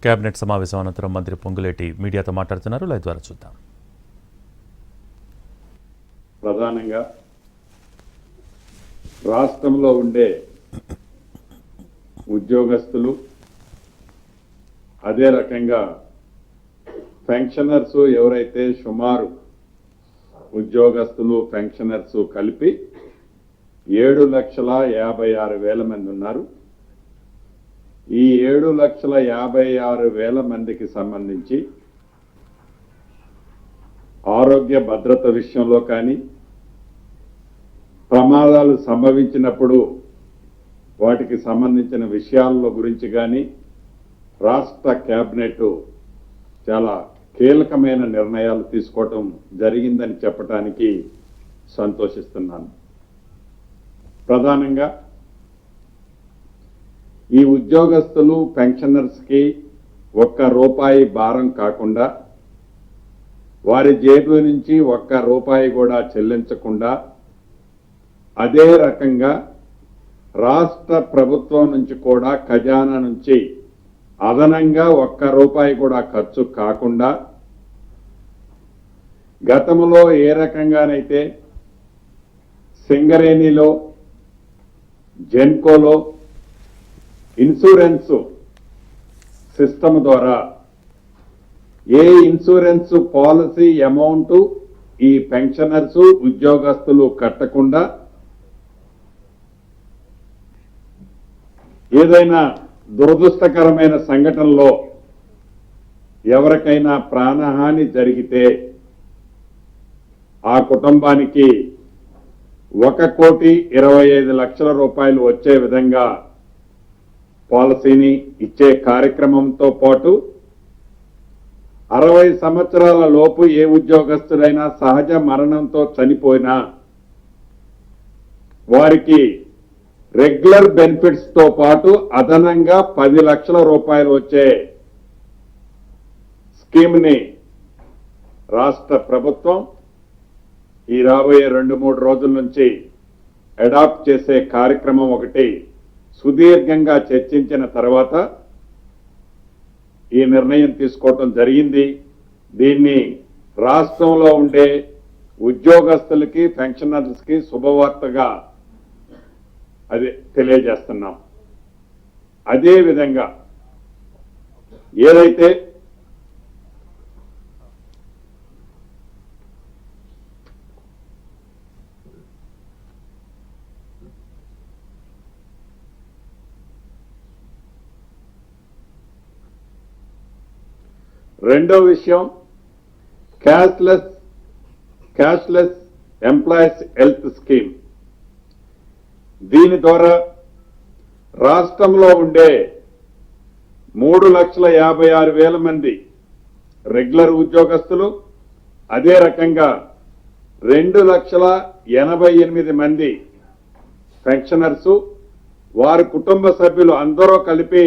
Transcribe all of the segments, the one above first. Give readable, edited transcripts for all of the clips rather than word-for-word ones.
Cabinet సమావేశం అనంతరం మంత్రి పొంగులేటి మీడియాతో మాట్లాడుతున్నారు. లైవ్ ద్వారా చూద్దాం. ప్రధానంగా రాష్ట్రంలో ఉండే ఉద్యోగస్తులు, అదే రకంగా పెన్షనర్స్ ఎవరైతే సుమారు ఉద్యోగస్తులు పెన్షనర్స్ కలిపి 7,56,000 మంది ఉన్నారు. ఈ 7,56,000 మందికి సంబంధించి ఆరోగ్య భద్రత విషయంలో కానీ, ప్రమాదాలు సంభవించినప్పుడు వాటికి సంబంధించిన విషయాల గురించి కానీ రాష్ట్ర కేబినెట్ చాలా కీలకమైన నిర్ణయాలు తీసుకోవటం జరిగిందని చెప్పడానికి సంతోషిస్తున్నాను. ప్రధానంగా ఈ ఉద్యోగస్తులు పెన్షనర్స్కి ₹1 భారం కాకుండా, వారి జేబు నుంచి ₹1 కూడా చెల్లించకుండా, అదే రకంగా రాష్ట్ర ప్రభుత్వం నుంచి కూడా ఖజానా నుంచి అదనంగా ₹1 కూడా ఖర్చు కాకుండా, గతంలో ఏ రకంగానైతే సింగరేణిలో, జెన్కోలో ఇన్సూరెన్స్ సిస్టమ్ ద్వారా ఏ ఇన్సూరెన్స్ పాలసీ అమౌంట్ ఈ పెన్షనర్స్ ఉద్యోగస్తులు కట్టకుండా, ఏదైనా దురదృష్టకరమైన సంఘటనలో ఎవరికైనా ప్రాణహాని జరిగితే ఆ కుటుంబానికి ₹1,25,00,000 వచ్చే విధంగా పాలసీని ఇచ్చే కార్యక్రమంతో పాటు 60 సంవత్సరాల లోపు ఏ ఉద్యోగస్తుడైనా సహజ మరణంతో చనిపోయినా వారికి రెగ్యులర్ బెనిఫిట్స్ తో పాటు అదనంగా ₹10 లక్షల వచ్చే స్కీమ్ ని రాష్ట్ర ప్రభుత్వం ఈ రాబోయే 2-3 రోజుల నుంచి అడాప్ట్ చేసే కార్యక్రమం ఒకటి సుదీర్ఘంగా చర్చించిన తర్వాత ఈ నిర్ణయం తీసుకోవటం జరిగింది. దీన్ని రాష్ట్రంలో ఉండే ఉద్యోగస్తులకి, పెన్షనర్స్కి శుభవార్తగా అది తెలియజేస్తున్నాం. అదే విధంగా ఏదైతే రెండో విషయం క్యాష్లెస్ ఎంప్లాయీస్ హెల్త్ స్కీమ్. దీని ద్వారా రాష్ట్రంలో ఉండే 3,56,000 మంది రెగ్యులర్ ఉద్యోగస్తులు, అదే రకంగా 2,88,000 మంది పెన్షనర్స్, వారి కుటుంబ సభ్యులు అందరూ కలిపి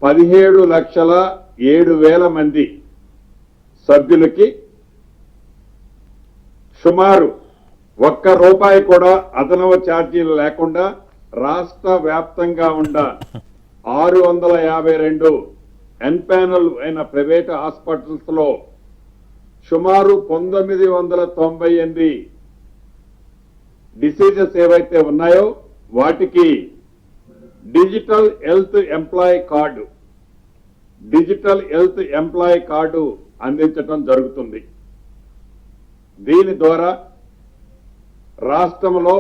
17,07,000 మంది సభ్యులకి సుమారు ₹1 కూడా అదనపు ఛార్జీలు లేకుండా రాష్ట్ర వ్యాప్తంగా ఉన్న 652 ఎన్పానల్ అయిన ప్రైవేట్ హాస్పిటల్స్ లో సుమారు 998 డిసీజెస్ ఏవైతే ఉన్నాయో వాటికి డిజిటల్ హెల్త్ ఎంప్లాయీ కార్డు అందించడం జరుగుతుంది. దీని ద్వారా రాష్ట్రంలో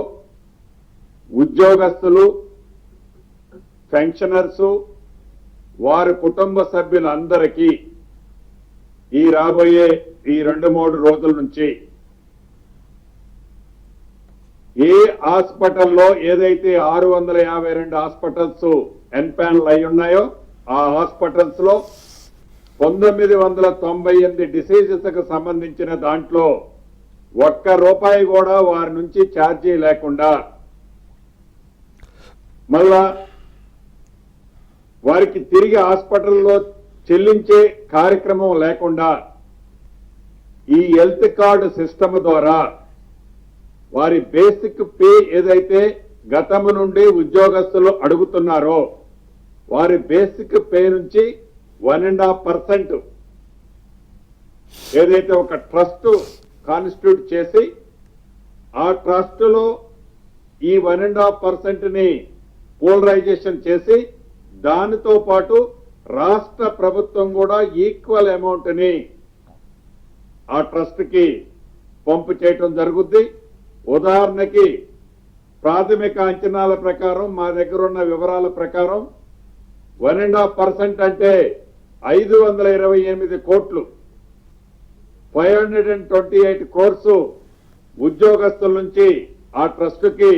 ఉద్యోగస్తులు, పెన్షనర్స్, వారి కుటుంబ సభ్యులందరికీ ఈ రాబోయే ఈ 2-3 రోజుల నుంచి ఏ హాస్పిటల్లో ఏదైతే 652 హాస్పిటల్స్ ఎన్పానల్ అయి ఉన్నాయో ఆ హాస్పిటల్స్ లో 998 డిసీజెస్ కు సంబంధించిన దాంట్లో ₹1 కూడా వారి నుంచి ఛార్జీ లేకుండా, మళ్ళా వారికి తిరిగి హాస్పిటల్లో చెల్లించే కార్యక్రమం లేకుండా ఈ హెల్త్ కార్డు సిస్టమ్ ద్వారా వారి బేసిక్ పే ఏదైతే గతము నుండి ఉద్యోగస్తులు అడుగుతున్నారో వారి బేసిక్ పే నుంచి 1.5% ఏదైతే ఒక ట్రస్ట్ కాన్స్టిట్యూట్ చేసి ఆ ట్రస్టులో ఈ 1.5%ని పోలరైజేషన్ చేసి దానితో పాటు రాష్ట్ర ప్రభుత్వం కూడా ఈక్వల్ అమౌంట్ని ఆ ట్రస్ట్కి పంపు చేయటం జరుగుద్ది. ఉదాహరణకి ప్రాథమిక అంచనాల ప్రకారం మా దగ్గర ఉన్న వివరాల ప్రకారం 1.5% అంటే 528 కోట్లు, 528 crores ఉద్యోగస్తుల నుంచి ఆ ట్రస్ట్కి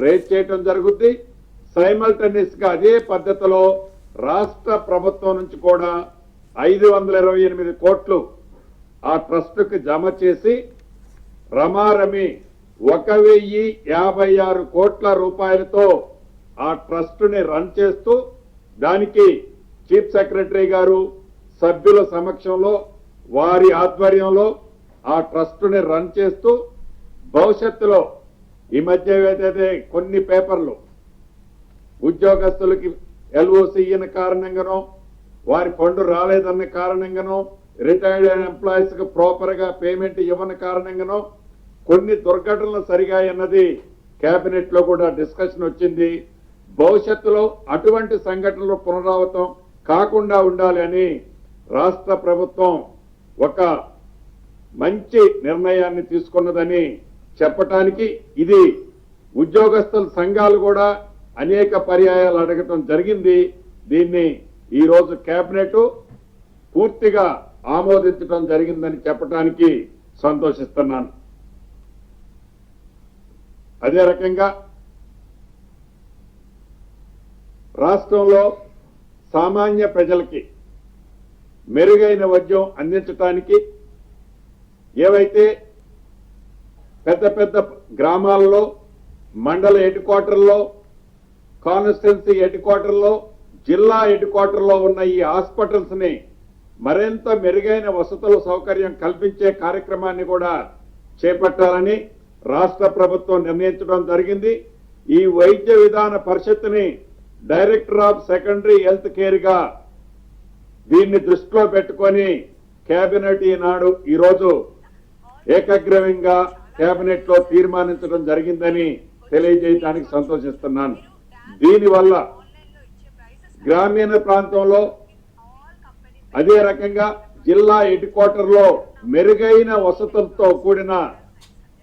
రేజ్ చేయటం జరుగుద్ది. సైమల్టేనియస్ గా అదే పద్ధతిలో రాష్ట్ర ప్రభుత్వం నుంచి కూడా 528 కోట్లు ఆ ట్రస్ట్కి జమ చేసి రమారమి 1,056 కోట్ల రూపాయలతో ఆ ట్రస్ట్ని రన్ చేస్తూ దానికి చీఫ్ సెక్రటరీ గారు సభ్యుల సమక్షంలో వారి ఆధ్వర్యంలో ఆ ట్రస్ట్ని రన్ చేస్తూ భవిష్యత్తులో ఈ మధ్య ఏదైతే కొన్ని పేపర్లు ఉద్యోగస్తులకి ఎల్ఓసి ఇయ్యని కారణంగానో వారి ఫండ్ రాలేదన్న కారణంగానో రిటైర్డ్ ఎంప్లాయీస్ కు ప్రాపర్ గా పేమెంట్ ఇవ్వని కారణంగానో కొన్ని దుర్ఘటనలు సరిగా అన్నది కేబినెట్ లో కూడా డిస్కషన్ వచ్చింది. భవిష్యత్తులో అటువంటి సంఘటనలు పునరావృతం కాకుండా ఉండాలి అని రాష్ట్ర ప్రభుత్వం ఒక మంచి నిర్ణయాన్ని తీసుకున్నదని చెప్పటానికి ఇది ఉద్యోగస్తుల సంఘాలు కూడా అనేక పర్యాయాలు అడగటం జరిగింది. దీన్ని ఈ రోజు కేబినెట్ పూర్తిగా ఆమోదించడం జరిగిందని చెప్పడానికి సంతోషిస్తున్నాను. అదే రకంగా రాష్ట్రంలో సామాన్య ప్రజలకి మెరుగైన వైద్యం అందించడానికి ఏవైతే పెద్ద పెద్ద గ్రామాల్లో, మండల హెడ్ క్వార్టర్లో, కాన్స్టిట్యున్సీ హెడ్ క్వార్టర్లో, జిల్లా హెడ్ క్వార్టర్లో ఉన్న ఈ హాస్పిటల్స్ ని మరింత మెరుగైన వసతుల సౌకర్యం కల్పించే కార్యక్రమాన్ని కూడా చేపట్టాలని రాష్ట్ర ప్రభుత్వం నిర్ణయించడం జరిగింది. ఈ వైద్య విధాన పరిషత్ని director of secondary health care గా దీన్ని దృష్టిలో పెట్టుకొని కేబినెట్ ఈరోజు ఏకగ్రీవంగా కేబినెట్ లో తీర్మానించడం జరిగిందని తెలియజేయడానికి సంతోషిస్తున్నాను. దీనివల్ల గ్రామీణ ప్రాంతంలో అదే రకంగా జిల్లా హెడ్ క్వార్టర్ లో మెరుగైన వసతులతో కూడిన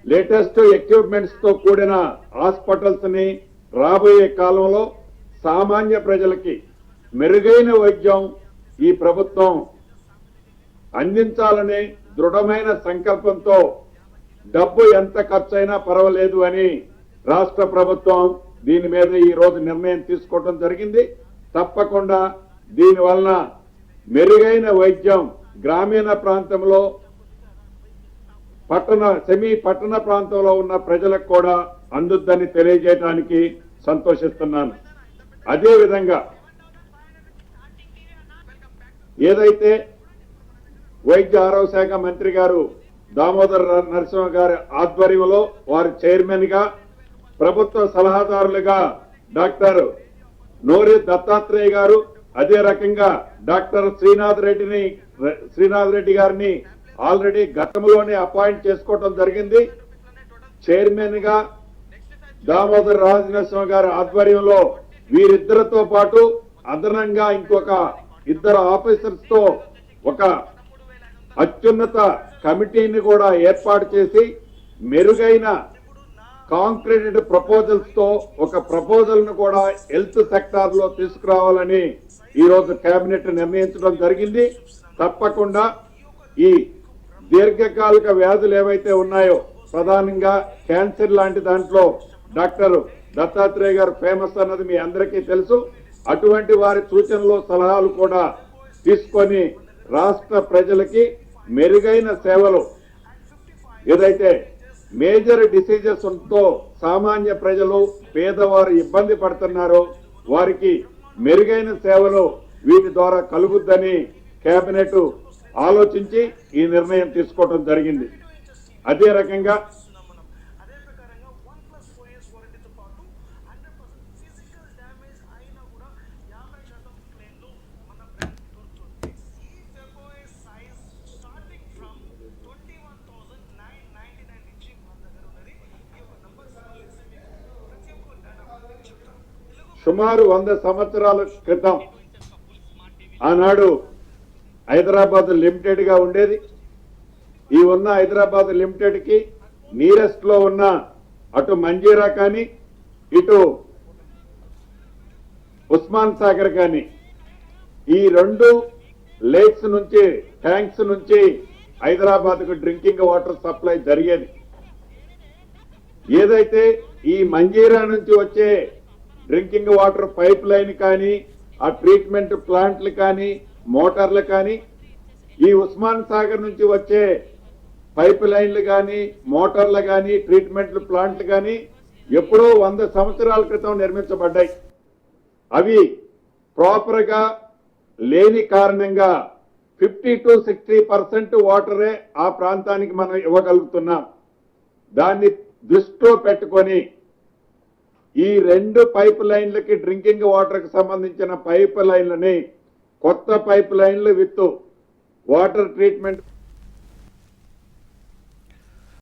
లేటెస్ట్ ఎక్విప్మెంట్స్ తో కూడిన హాస్పిటల్స్ ని రాబోయే కాలంలో సామాన్య ప్రజలకి మెరుగైన వైద్యం ఈ ప్రభుత్వం అందించాలనే దృఢమైన సంకల్పంతో డబ్బు ఎంత ఖర్చైనా పర్వాలేదు అని రాష్ట్ర ప్రభుత్వం దీని మీద ఈ రోజు నిర్ణయం తీసుకోవడం జరిగింది. తప్పకుండా దీనివలన మెరుగైన వైద్యం గ్రామీణ ప్రాంతంలో, పట్టణ ప్రాంతంలో ఉన్న ప్రజలకు కూడా అందుద్దని తెలియజేయడానికి సంతోషిస్తున్నాను. అదేవిధంగా ఏదైతే వైద్య ఆరోగ్య శాఖ మంత్రి గారు దామోదర్ నరసింహ గారి ఆధ్వర్యంలో వారి చైర్మన్ గా, ప్రభుత్వ సలహాదారులుగా డాక్టర్ నోరి దత్తాత్రేయ గారు, అదే రకంగా డాక్టర్ శ్రీనాథ్ రెడ్డి గారిని ఆల్రెడీ గతంలోనే అపాయింట్ చేసుకోవడం జరిగింది. చైర్మన్ గా దామోదర్ రాజనరసింహ గారి ఆధ్వర్యంలో వీరిద్దరితో పాటు అదనంగా ఇంకొక 2 ఆఫీసర్స్ తో ఒక అత్యున్నత కమిటీని కూడా ఏర్పాటు చేసి మెరుగైన కాంక్రీటెడ్ ప్రపోజల్స్ తో ఒక ప్రపోజల్ ను కూడా హెల్త్ సెక్టార్ లో తీసుకురావాలని ఈ రోజు కేబినెట్ నిర్ణయించడం జరిగింది. తప్పకుండా ఈ దీర్ఘకాలిక వ్యాధులు ఏవైతే ఉన్నాయో, ప్రధానంగా క్యాన్సర్ లాంటి దాంట్లో డాక్టర్ దత్తాత్రేయ గారు ఫేమస్ అన్నది మీ అందరికీ తెలుసు. అటువంటి వారి సూచనలు సలహాలు కూడా తీసుకొని రాష్ట్ర ప్రజలకి మెరుగైన సేవలు, ఏదైతే మేజర్ డిసీజెస్ తో సామాన్య ప్రజలు పేదవారు ఇబ్బంది పడుతున్నారో వారికి మెరుగైన సేవలు వీటి ద్వారా కలుగుద్దని కేబినెట్ ఆలోచించి ఈ నిర్ణయం తీసుకోవడం జరిగింది. అదే రకంగా సుమారు 100 సంవత్సరాల క్రితం ఆనాడు హైదరాబాద్ లిమిటెడ్ గా ఉండేది. ఈ ఉన్న హైదరాబాద్ లిమిటెడ్ కి నియరెస్ట్ లో ఉన్న అటు మంజీరా కానీ ఇటు ఉస్మాన్ సాగర్ కానీ ఈ రెండు లేక్స్ నుంచి ట్యాంక్స్ నుంచి హైదరాబాద్ కు డ్రింకింగ్ వాటర్ సప్లై జరిగేది. ఏదైతే ఈ మంజీరా నుంచి వచ్చే డ్రింకింగ్ వాటర్ పైప్ లైన్ కానీ ఆ ట్రీట్మెంట్ ప్లాంట్లు కానీ మోటార్లు కానీ ఈ ఉస్మాన్ సాగర్ నుంచి వచ్చే పైప్ లైన్లు కానీ మోటార్లు కానీ ట్రీట్మెంట్ ప్లాంట్లు కానీ ఎప్పుడో 100 సంవత్సరాల క్రితం నిర్మించబడ్డాయి. అవి ప్రాపర్ గా లేని కారణంగా 50 to 60% వాటరే ఆ ప్రాంతానికి మనం ఇవ్వగలుగుతున్నాం. దాన్ని దృష్టిలో పెట్టుకొని ఈ రెండు పైప్ లైన్లకి డ్రింకింగ్ వాటర్ కి సంబంధించిన పైప్ లైన్లని కొత్త పైప్ లైన్లు విత్ వాటర్ ట్రీట్మెంట్